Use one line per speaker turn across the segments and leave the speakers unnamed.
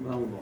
Bahuba.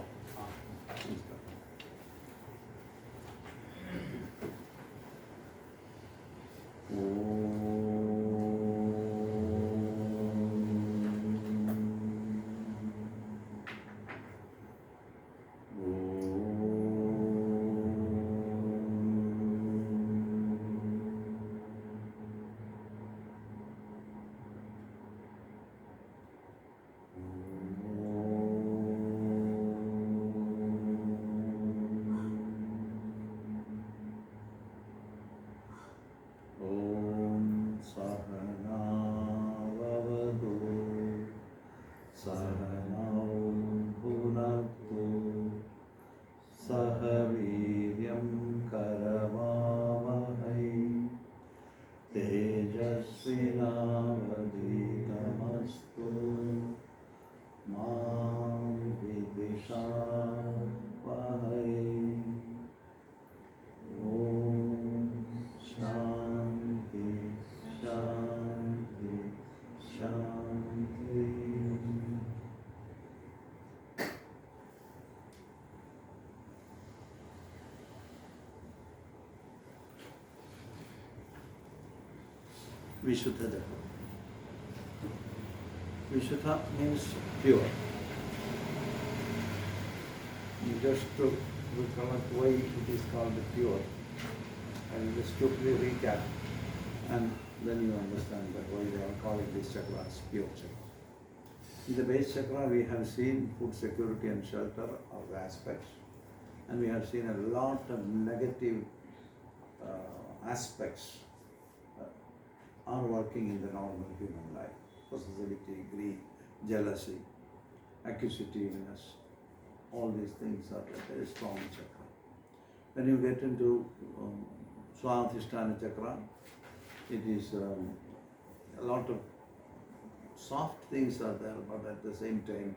Vishuddha Chakra. Vishuddha means pure. Just to recollect why it is called pure, I will just quickly recap, and then you understand that why they are calling this chakra as pure chakra. In the base chakra, we have seen food security and shelter of the aspects, and we have seen a lot of negative aspects are working in the normal human life. Possessivity, greed, jealousy, accusativeness, all these things are a very strong chakra. When you get into Swadhisthana chakra, it is a lot of soft things are there, but at the same time,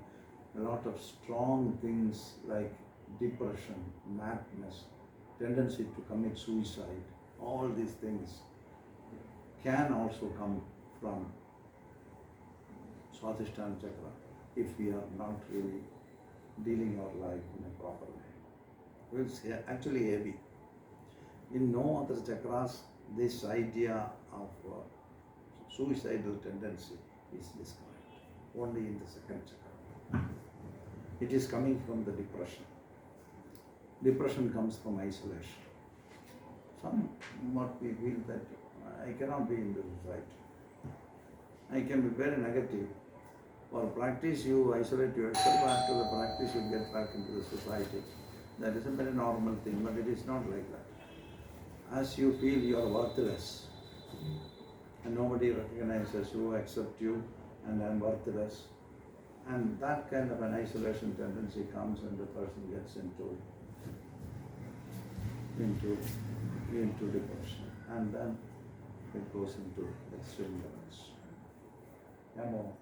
a lot of strong things like depression, madness, tendency to commit suicide, all these things can also come from Swadhisthana chakra if we are not really dealing our life in a proper way. It's actually heavy. In no other chakras, this idea of suicidal tendency is described. Only in the second chakra. It is coming from the depression. Depression comes from isolation. Somewhat we feel that I cannot be in the society. I can be very negative. For practice, you isolate yourself. After the practice, you get back into the society. That is a very normal thing, but it is not like that. As you feel you are worthless, and nobody recognizes you, accepts you, and I am worthless, and that kind of an isolation tendency comes, and the person gets into depression, and then it goes into extreme levels. Yeah, more.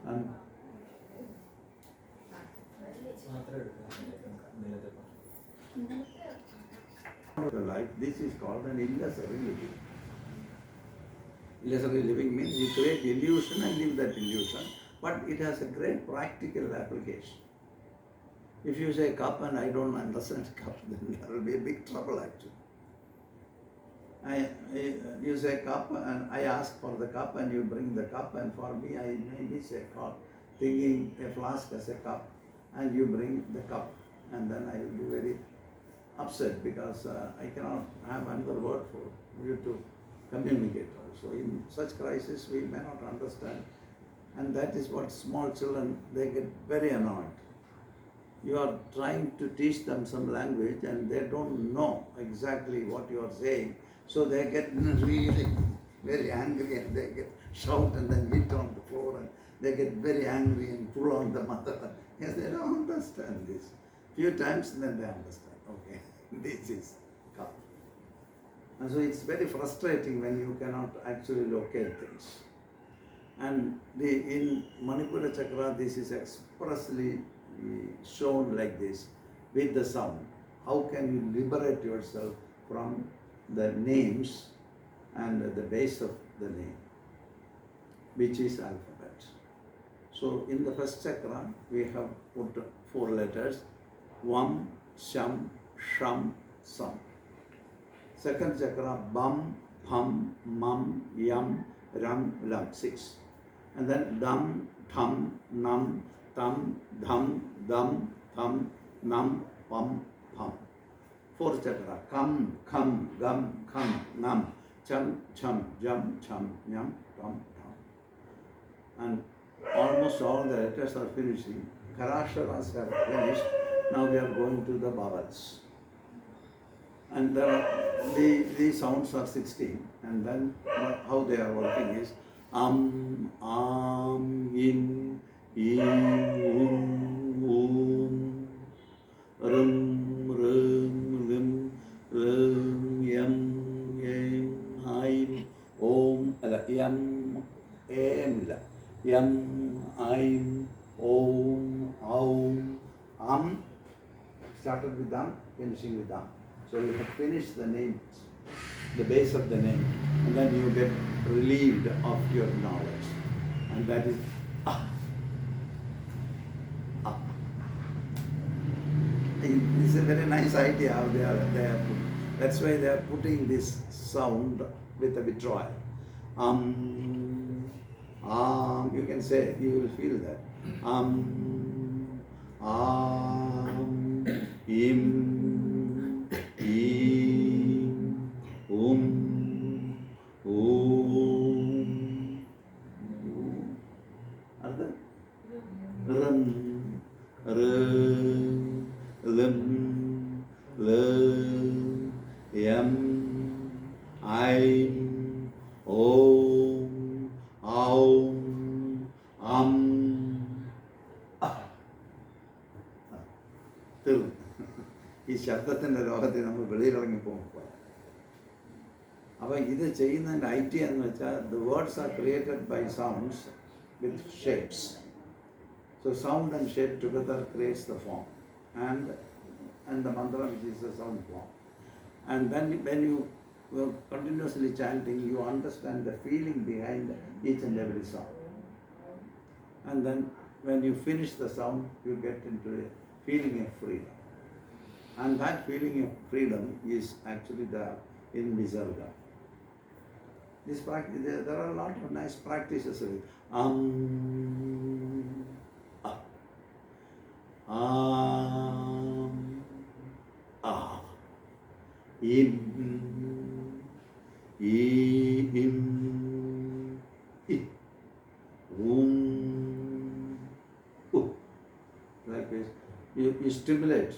And life, this is called an illusory living. Illusory living means you create illusion and live that illusion, but it has a great practical application. If you say cup and I don't understand cup, then there will be a big trouble actually. You say cup and I ask for the cup and you bring the cup, and for me I maybe say cup, thinking a flask as a cup, and you bring the cup, and then I will be very upset because I cannot have another word for you to communicate also. In such crisis we may not understand, and that is what small children, they get very annoyed. You are trying to teach them some language and they don't know exactly what you are saying, so they get really very angry and they get shout and then hit on the floor and they get very angry and pull on the mother. Yes, they don't understand this. Few times and then they understand, okay, this is cup. And so it's very frustrating when you cannot actually locate things. And in Manipura Chakra, this is expressly shown like this with the sound. How can you liberate yourself from the names and the base of the name? which is alphabet. So in the first chakra, we have put 4 letters, Vam, Sham, Sham, Sam. Second chakra, Bam, Bham, Mam, Yam, Ram, Lam, 6. And then Dam, Tham, Nam, Tam, Dham, Dam, Tham, Nam, Pam, Pam. Fourth chakra, Kam, Kham, Gam, Kham, Nam, Cham, Cham, Jam, Cham, Nyam, Tam, Tam. And almost all the letters are finishing. Karasharas have finished. Now we are going to the vowels. And the sounds are 16. And then how they are working is Am, In, Rum, Lim, Yam, Aim, Om, Yam, Yam, Aim, Om, Aum, Am, started with Am, finishing with Am. So you have finished the names, the base of the name, and then you get relieved of your knowledge. And that is Ah. Ah. It's a very nice idea how they are put. That's why they are putting this sound with a withdrawal. You can say, you will feel that. Im, Other? Ram, Lim, Yam, Aim, Om, Aum, Am. ഈ ശബ്ദത്തിൻ്റെ ലോകത്തിൽ നമ്മൾ വെളിയിലിറങ്ങി പോകുമ്പോൾ അപ്പോൾ ഇത് ചെയ്യുന്നതിൻ്റെ idea എന്ന് വെച്ചാൽ the words are created by sounds with shapes. So sound and shape together creates the form and the mantra, which is the sound form. And then when you are continuously chanting, you understand the feeling behind each and every sound. And then when you finish the sound, you get into a feeling of freedom. And that feeling of freedom is actually in Visuddha. This practice, there are a lot of nice practices of it. Im, like this. You stimulate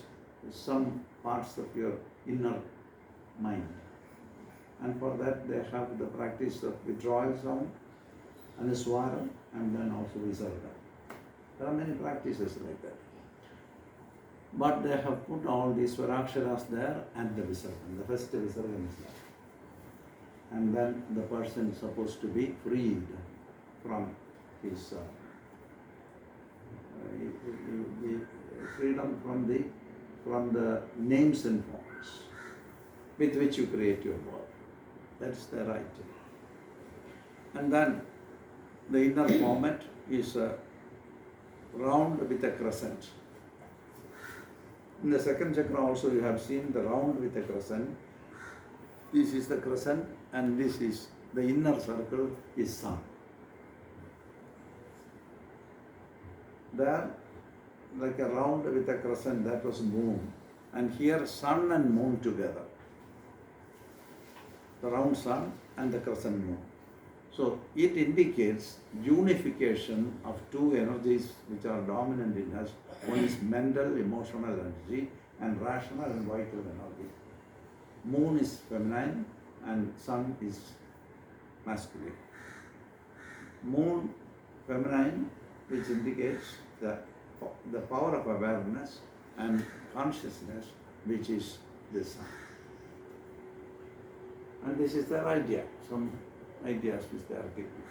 some parts of your inner mind. And for that they have the practice of withdrawal sound and the swara and then also Visarga. There are many practices like that. But they have put all these Swaraksharas there and the Visarga. The first Visarga is there. And then the person is supposed to be freed from his freedom from the names and forms with which you create your world. That's the right. And then the inner format is round with a crescent. In the second chakra also you have seen the round with a crescent. This is the crescent and this is the inner circle is sun. There, like a round with a crescent, that was moon. And here sun and moon together. The round sun and the crescent moon. So it indicates unification of two energies which are dominant in us. One is mental, emotional energy and rational and vital energy. Moon is feminine and sun is masculine. Moon, feminine, which indicates the power of awareness and consciousness, which is the sun. And this is their idea, some ideas which they are giving.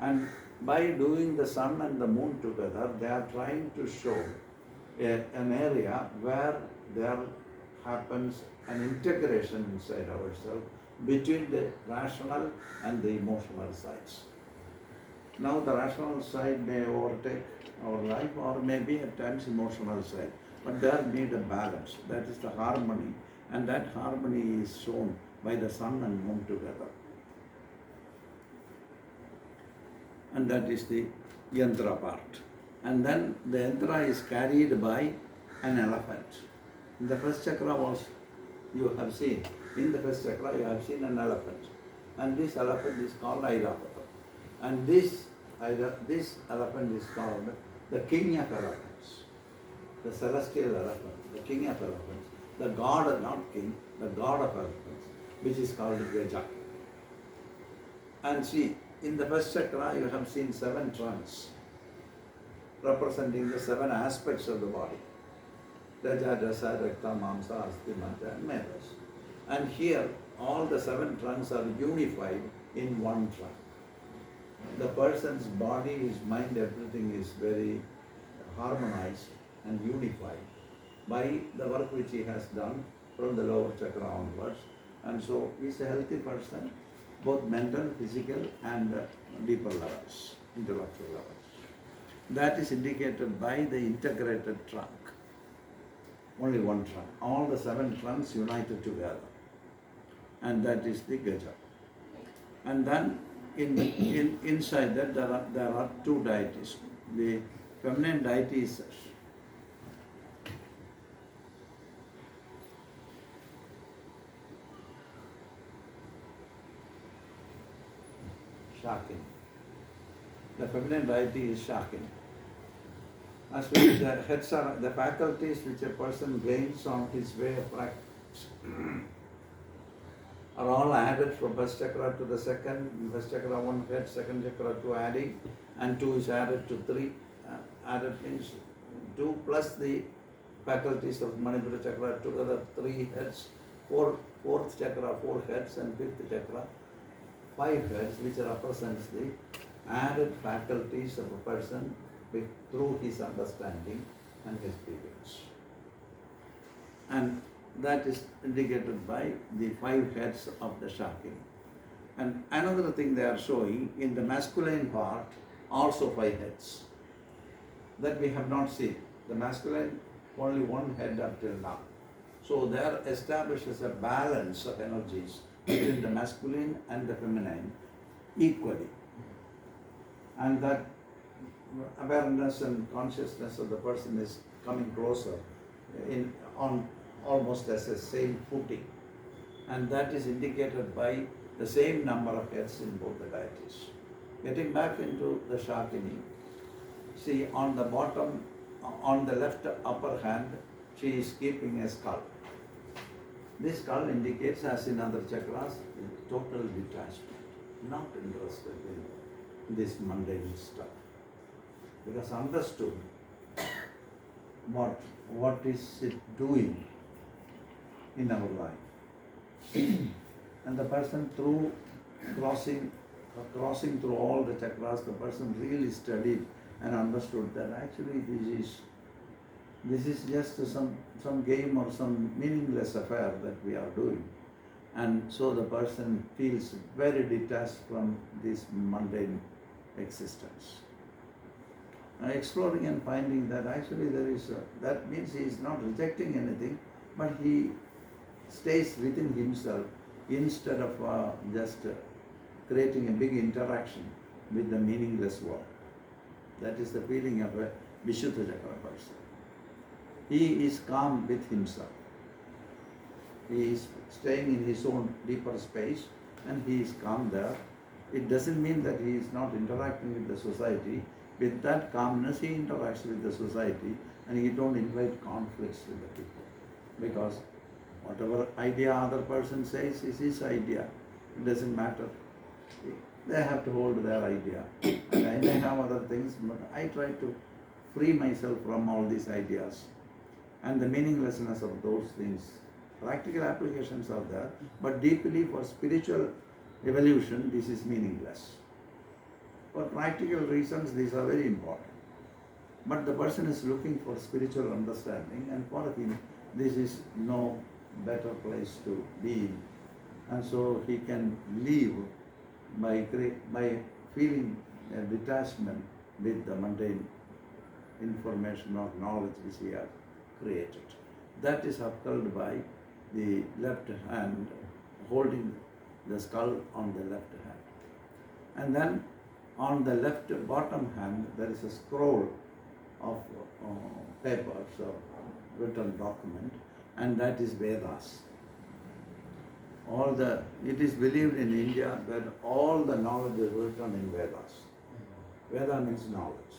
And by doing the sun and the moon together, they are trying to show an area where there happens an integration inside ourselves between the rational and the emotional sides. Now the rational side may overtake our life, or maybe at times emotional side. But there need a balance. That is the harmony. And that harmony is shown by the sun and moon together. And that is the yantra part. And then the yantra is carried by an elephant. In the first chakra was, you have seen, in the first chakra you have seen an elephant. And this elephant is called Airapata. And this elephant is called the king of elephants, the celestial elephant, the king of elephants, the god, not king, the god of elephants, which is called Gaja. And see, in the first chakra you have seen 7 trunks representing the 7 aspects of the body. Raja, Rasa, Rakta, Mamsa, Asti, Manta and Medas. And here all the 7 trunks are unified in one trunk. The person's body, his mind, everything is very harmonized and unified by the work which he has done from the lower chakra onwards. And so he is a healthy person, both mental, physical and deeper levels, intellectual levels. That is indicated by the integrated trunk. Only one trunk. All the 7 trunks united together. And that is the Gaja. And then inside that there are 2 deities. The feminine deity is Shakin. The feminine deity is Shakin. As well as the heads are the faculties which a person gains on his way of practice are all added from first chakra to the second. First chakra 1 head, second chakra 2 adding, and 2 is added to 3. Added means 2 plus the faculties of Manipura chakra together 3 heads. Fourth chakra 4 heads, and 5th chakra 5 heads, which represents the added faculties of a person through his understanding and experience. And that is indicated by the 5 heads of the Shakini. And another thing they are showing in the masculine part, also 5 heads. That we have not seen. The masculine, only 1 head until now. So there establishes a balance of energies between the masculine and the feminine equally. And that awareness and consciousness of the person is coming closer on almost as a same footing. And that is indicated by the same number of heads in both the deities. Getting back into the Shakini, see on the bottom, on the left upper hand, she is keeping a skull. This skull indicates, as in other chakras, total detachment, not interested in this mundane stuff. Because understood what is it doing in our life. And the person through crossing through all the chakras, the person really studied and understood that actually this is just some game or some meaningless affair that we are doing. And so the person feels very detached from this mundane existence. Exploring and finding that actually that means he is not rejecting anything, but he stays within himself instead of just creating a big interaction with the meaningless world. That is the feeling of a Vishuddha Chakra person. He is calm with himself. He is staying in his own deeper space and he is calm there. It doesn't mean that he is not interacting with the society. With that calmness, he interacts with the society and he don't invite conflicts with the people. Because whatever idea other person says is his idea. It doesn't matter. They have to hold their idea. And I may have other things, but I try to free myself from all these ideas and the meaninglessness of those things. Practical applications are there, but deeply for spiritual evolution, this is meaningless. For practical reasons, these are very important. But the person is looking for spiritual understanding, and for him, this is no better place to be in. And so he can live by feeling a detachment with the mundane information or knowledge which he has created. That is upheld by the left hand holding the skull on the left hand. And then on the left bottom hand there is a scroll of papers or written document, and that is Vedas. It is believed in India that all the knowledge is written in Vedas. Veda means knowledge.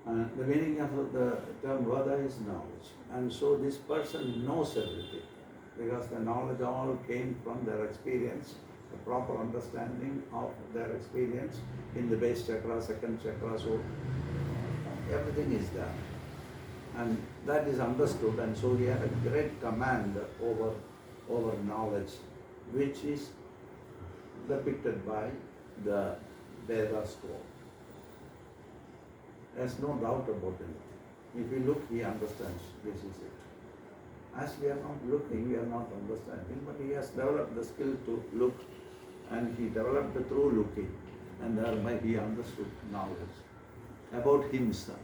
And the meaning of the term Veda is knowledge. And so this person knows everything because the knowledge all came from their experience, the proper understanding of their experience in the base chakra, second chakra, so everything is there. And that is understood, and so he had a great command over knowledge, which is depicted by the Veda scroll. There's no doubt about it. If we look, he understands this is it. As we are not looking, we are not understanding, but he has developed the skill to look, and he developed the through looking, and thereby he understood knowledge about himself.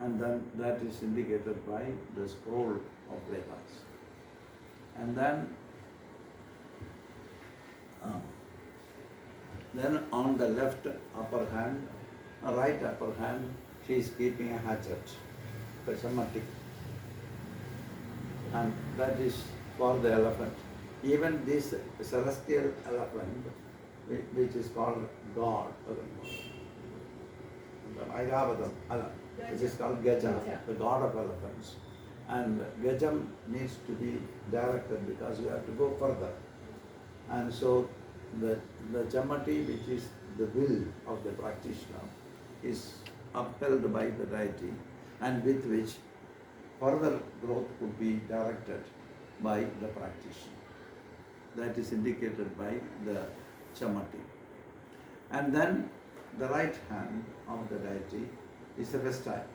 And then that is indicated by the scroll of Vedas. And then on the left upper hand, right upper hand, she is keeping a hatchet, Peshamatik. And that is for the elephant. Even this celestial elephant, which is called God, Airavatam, which is called Gajam, the god of elephants. And Gajam needs to be directed because you have to go further. And so the Chamati, which is the will of the practitioner, is upheld by the deity, and with which further growth could be directed by the practitioner. That is indicated by the Chamati. And then the right hand of the deity is a vestile.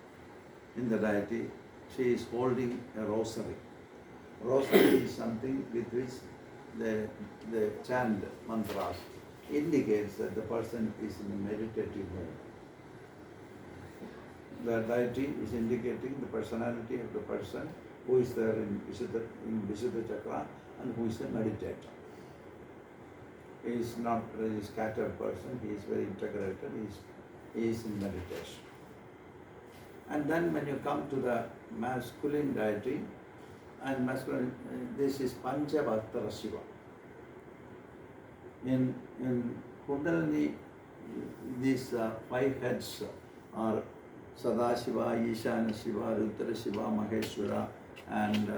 In the deity, she is holding a rosary. Rosary is something with which the chant mantras indicates that the person is in a meditative mood. The deity is indicating the personality of the person who is there in Vishuddha Chakra and who is a meditator. He is not a scattered person, he is very integrated, he is in meditation. And then when you come to the masculine deity, and masculine, this is Panchavatra Shiva. In Kundalini, these 5 heads are Sadashiva, Ishana Shiva, Rudra Shiva, Maheshwara, and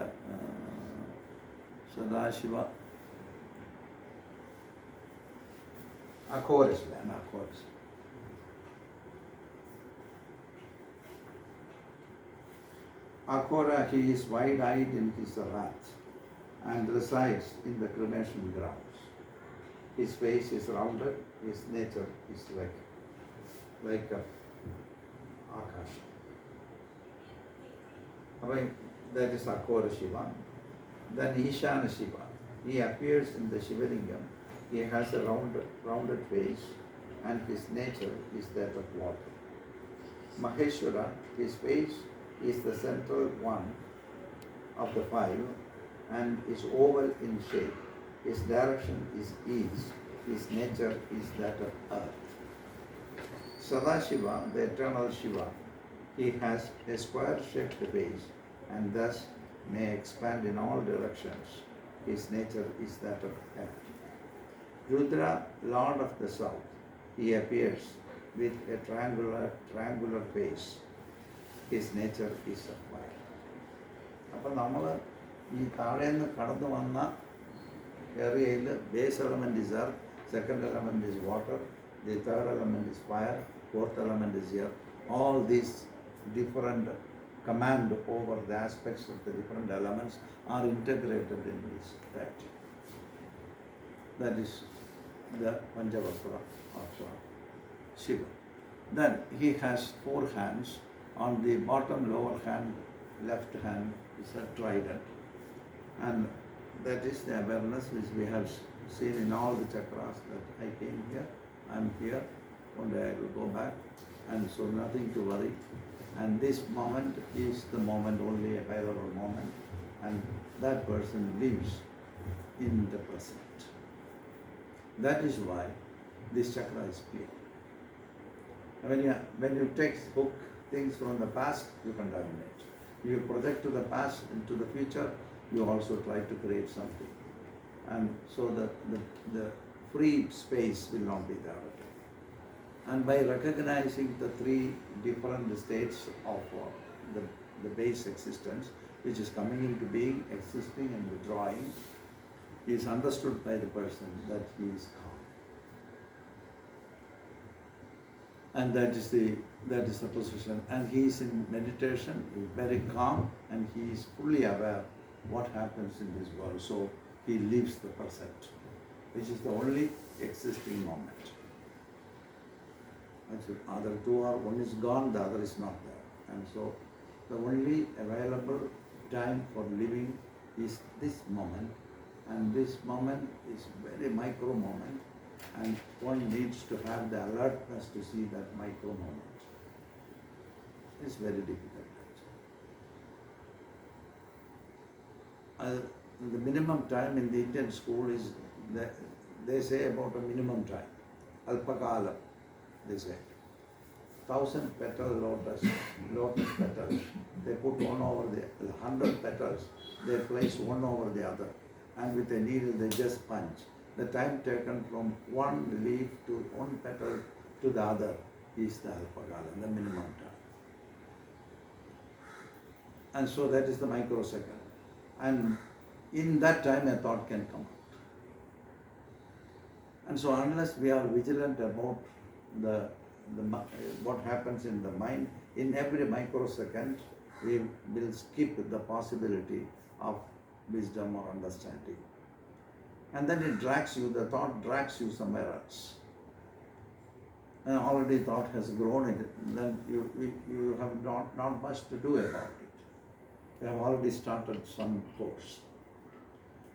Sadashiva, Akhora Shiva, and Akhora Shiva. Akhora, he is wide-eyed in his wrath and resides in the cremation grounds. His face is rounded, his nature is like a Akasha. That is Akhora Shiva. Then Ishana Shiva, he appears in the Shivalingam. He has a rounded face, and his nature is that of water. Maheshwara, his face is the central one of the 5 and is oval in shape. His direction is east. His nature is that of earth. Sadashiva, the eternal Shiva, he has a square-shaped face and thus may expand in all directions. His nature is that of earth. Rudra, Lord of the South, he appears with a triangular face. His nature is of fire. അപ്പോൾ നമ്മൾ ഈ താഴെ നിന്ന് കടന്നു വന്ന ഏരിയയിൽ base element is earth, second element is water, the third element is fire, fourth element is air. All these different command over the aspects of the different elements are integrated in this fact. That is the Panchavatra of Shiva. Then he has 4 hands. On the bottom lower hand, left hand is a trident, and that is the awareness which we have seen in all the chakras, that I came here, I am here, one day I will go back, and so nothing to worry. And this moment is the moment, only available moment, and that person lives in the present. That is why this chakra is clear. When you textbook things from the past, you contaminate. You project to the past and to the future, you also try to create something. And so the free space will not be there. And by recognizing the three different states of the base existence, which is coming into being, existing and withdrawing, is understood by the person that he is calm. And that is the position. And he is in meditation, he is very calm, and he is fully aware what happens in this world. So he lives the present, which is the only existing moment. Other two are, one is gone, the other is not there. And so the only available time for living is this moment. And this moment is very micro moment. And one needs to have the alertness to see that micro moment. It's very difficult. The minimum time in the Indian school is, they say about a minimum time. Alpakala, they say. 1,000 petal lotus petals. They put one over the 100 petals. They place one over the other. And with a needle they just punch. The time taken from one leaf to one petal to the other is the alpakala, the minimum time. And so that is the microsecond. And in that time a thought can come out. And so unless we are vigilant about what happens in the mind, in every microsecond we will skip the possibility of wisdom or understanding. And then it drags you, the thought drags you somewhere else. And already thought has grown in it, then you have not much to do about it. You have already started some course.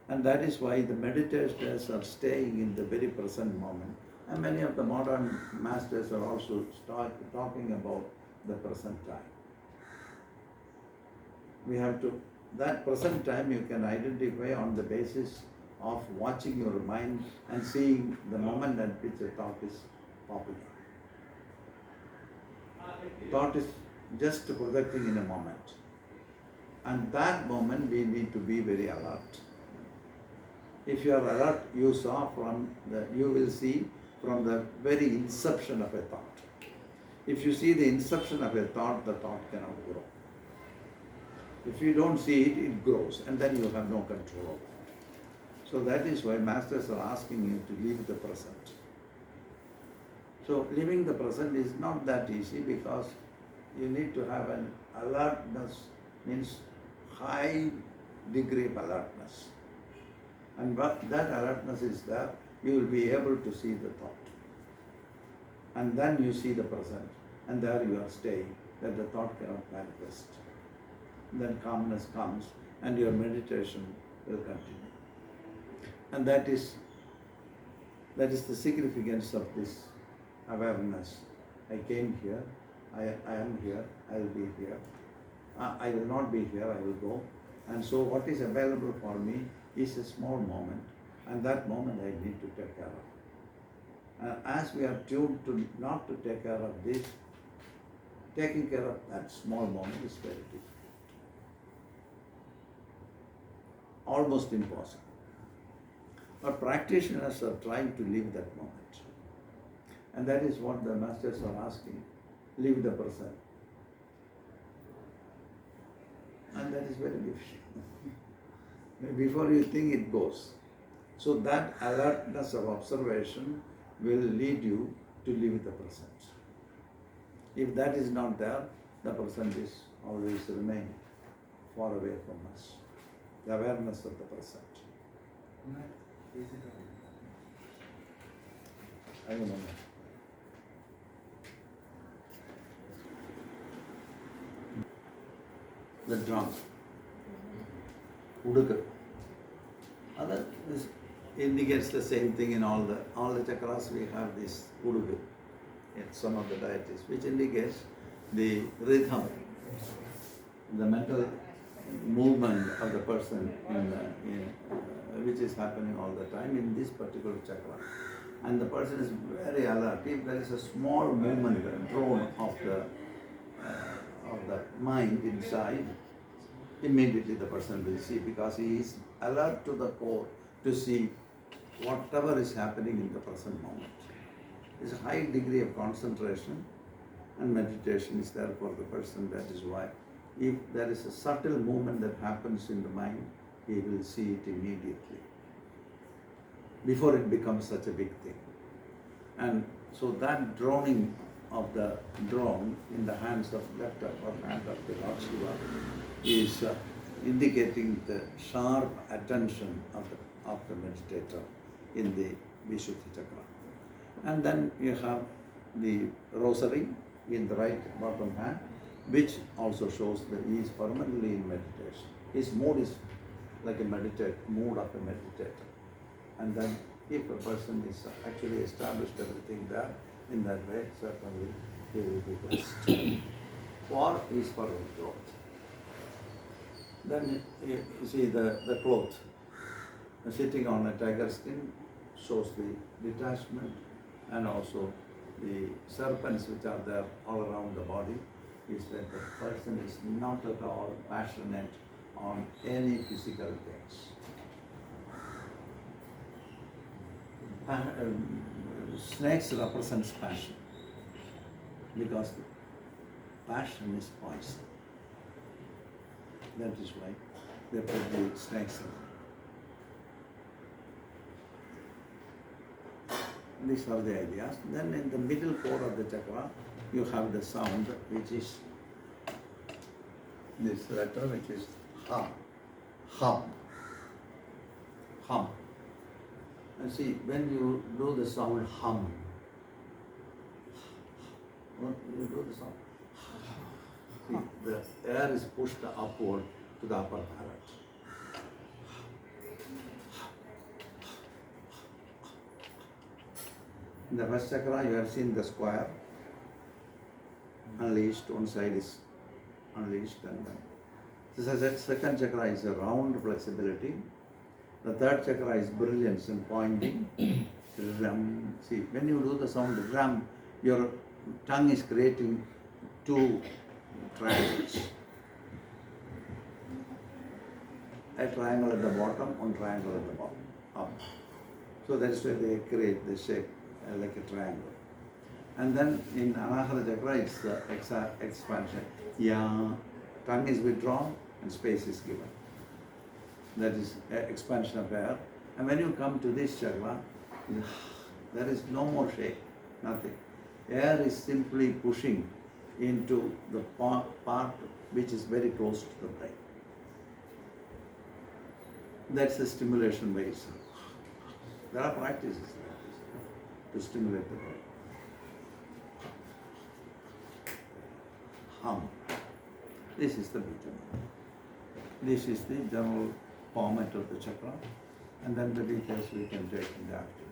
And that is why the meditators are staying in the very present moment. And many of the modern masters are also talking about the present time. We have to, that present time you can identify on the basis of watching your mind and seeing the moment at which a thought is popping up. Thought is just projecting in a moment. And that moment we need to be very alert. If you are alert, you will see from the very inception of a thought. If you see the inception of a thought, the thought cannot grow. If you don't see it, it grows, and then you have no control over it. So that is why masters are asking you to live the present. So living the present is not that easy, because you need to have an alertness, means high degree of alertness. And when that alertness is there, you will be able to see the thought. And then you see the present, and there you are staying, that the thought cannot manifest. Then calmness comes, and your meditation will continue. And that is the significance of this awareness. I came here, I am here, I will be here. I will not be here, I will go. And so what is available for me is a small moment, and that moment I need to take care of. And as we are tuned to not to take care of this, taking care of that small moment is very difficult. Almost impossible. But practitioners are trying to live that moment. And that is what the masters are asking. Live the present. And that is very difficult. Before you think, it goes. So that alertness of observation will lead you to live the present. If that is not there, the present is always remain far away from us. The awareness of the present. I don't know. The drum. Uduka. indicates the same thing in all the chakras. We have this urudu in some of the deities, which indicates the rhythm, the mental movement of the person which is happening all the time in this particular chakra. And the person is very alert. If there is a small movement drawn of the mind inside, immediately the person will see, because he is alert to the core to see whatever is happening in the present moment. It's a high degree of concentration and meditation is there for the person. That is why if there is a subtle movement that happens in the mind, he will see it immediately before it becomes such a big thing. And so that droning of the drone in the hands of left upper hand of the Lord Shiva is indicating the sharp attention of the meditator in the Vishuddha Chakra. And then you have the rosary in the right bottom hand, which also shows that he is permanently in meditation. His mood is like a mood of a meditator. And then if a person is actually established everything there in that way, certainly he will be blessed. For his further growth. Then you see the cloth sitting on a tiger skin shows the detachment, and also the serpents which are there all around the body is that the person is not at all passionate on any physical things. Snakes represents passion, because passion is poison. That is why they put the snakes in. These are the ideas. Then in the middle core of the chakra, you have the sound, which is this letter, which is hum. Hum. Hum. And see, when you do the sound hum, when you do the sound, see, the air is pushed upward to the upper palate. In the first chakra, you have seen the square unleashed, one side is unleashed, and then the second chakra is a round flexibility. The third chakra is brilliance and pointing. Ram. See, when you do the sound ram, your tongue is creating two triangles. A triangle at the bottom, one triangle at the bottom. Up. So that is why they create the shape like a triangle. And then in Anahata chakra, it's the expansion. Yeah, tongue is withdrawn and space is given. That is expansion of air. And when you come to this chakra, there is no more shape, nothing. Air is simply pushing into the part which is very close to the brain. That's the stimulation by itself. There are practices like this to stimulate the brain. Hum. This is the Visuddha. This is the general format of the chakra, and then the details we can take in the afternoon.